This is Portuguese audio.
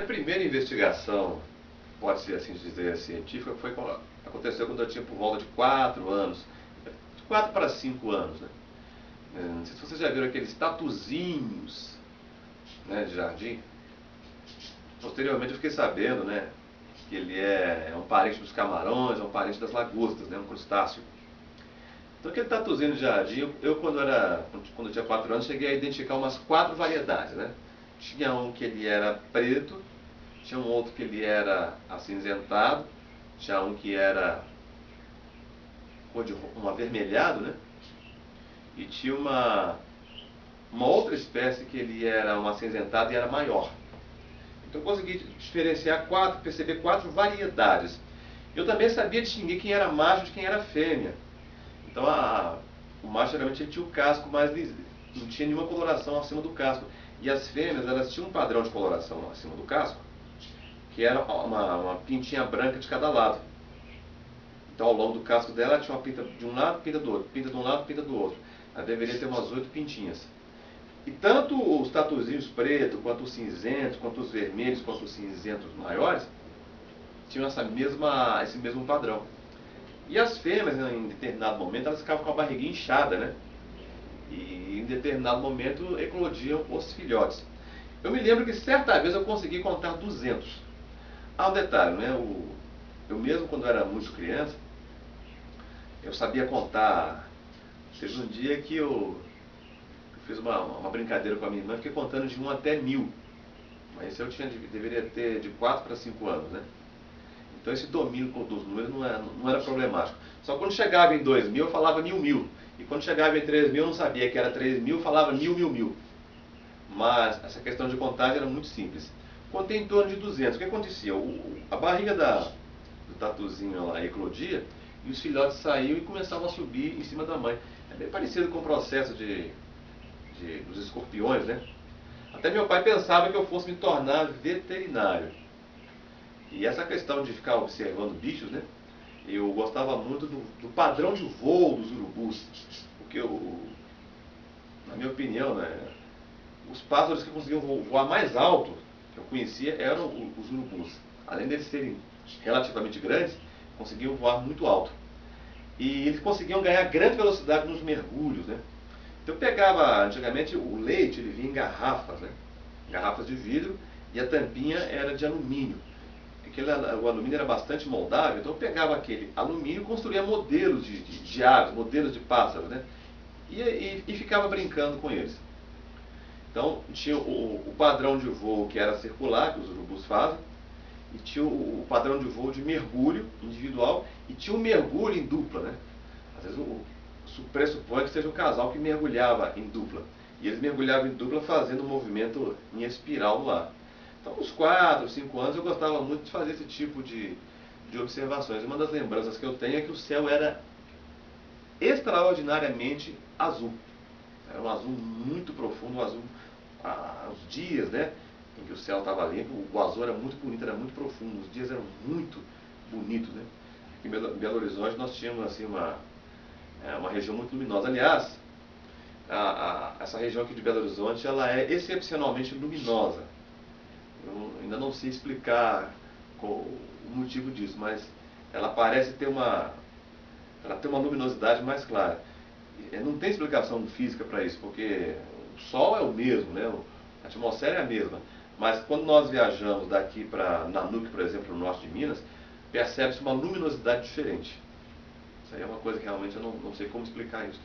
A primeira investigação, pode-se assim dizer, científica, aconteceu quando eu tinha por volta de 4 anos, de 4 para 5 anos, né? Não sei se vocês já viram aqueles tatuzinhos, né, de jardim. Posteriormente eu fiquei sabendo, né, que ele é um parente dos camarões, é um parente das lagostas, né, um crustáceo. Então aquele tatuzinho de jardim, quando eu tinha 4 anos, cheguei a identificar umas 4 variedades, né? Tinha um que ele era preto, tinha um outro que ele era acinzentado, tinha um que era um avermelhado, né? E tinha uma outra espécie que ele era um acinzentado e era maior. Então eu consegui diferenciar perceber 4 variedades. Eu também sabia distinguir quem era macho de quem era fêmea. Então o macho geralmente ele tinha o casco mais liso, não tinha nenhuma coloração acima do casco. E as fêmeas, elas tinham um padrão de coloração acima do casco, que era uma pintinha branca de cada lado. Então ao longo do casco dela tinha uma pinta de um lado, pinta do outro, pinta de um lado, pinta do outro. Ela deveria ter umas 8 pintinhas. E tanto os tatuzinhos pretos, quanto os cinzentos, quanto os vermelhos, quanto os cinzentos maiores, tinham esse mesmo padrão. E as fêmeas, em determinado momento, elas ficavam com a barriguinha inchada, né? E em determinado momento eclodiam os filhotes. Eu me lembro que certa vez eu consegui contar 200. Um detalhe, né? Eu mesmo, quando era muito criança, eu sabia contar. Teve um dia que eu fiz uma brincadeira com a minha irmã, fiquei contando de 1 até 1000. Mas eu deveria ter de 4 para 5 anos, né? Então esse domínio dos números não era problemático. Só quando chegava em 2000 eu falava mil. E quando chegava em 3000 eu não sabia que era 3000, falava mil. Mas essa questão de contagem era muito simples. Contei em torno de 200. O que acontecia? A barriga do tatuzinho lá eclodia e os filhotes saíam e começavam a subir em cima da mãe. É bem parecido com o processo dos escorpiões, né? Até meu pai pensava que eu fosse me tornar veterinário. E essa questão de ficar observando bichos, né? Eu gostava muito do padrão de voo dos urubus. Porque, na minha opinião, né, os pássaros que conseguiam voar mais alto que eu conhecia eram os urubus. Além deles serem relativamente grandes, conseguiam voar muito alto. E eles conseguiam ganhar grande velocidade nos mergulhos, né? Então eu pegava, antigamente o leite ele vinha em garrafas, né? Garrafas de vidro, e a tampinha era de alumínio. O alumínio era bastante moldável, então eu pegava aquele alumínio e construía modelos de aves, modelos de pássaros, né? E ficava brincando com eles. Então tinha o padrão de voo que era circular, que os urubus fazem, e tinha o padrão de voo de mergulho individual, e tinha o mergulho em dupla, né? Às vezes pressupõe que seja um casal que mergulhava em dupla. E eles mergulhavam em dupla fazendo um movimento em espiral no ar. Então, uns 4, 5 anos eu gostava muito de fazer esse tipo de observações. Uma das lembranças que eu tenho é que o céu era extraordinariamente azul. Era um azul muito profundo, um azul aos dias, né, em que o céu estava limpo, o azul era muito bonito, era muito profundo, os dias eram muito bonitos, né. Aqui em Belo Horizonte nós tínhamos assim uma região muito luminosa. Aliás, essa região aqui de Belo Horizonte ela é excepcionalmente luminosa. Eu ainda não sei explicar o motivo disso, mas ela parece ter ela tem uma luminosidade mais clara. Não tem explicação física para isso, porque o Sol é o mesmo, né? A atmosfera é a mesma. Mas quando nós viajamos daqui para Nanuque, por exemplo, no norte de Minas, percebe-se uma luminosidade diferente. Isso aí é uma coisa que realmente eu não sei como explicar isso.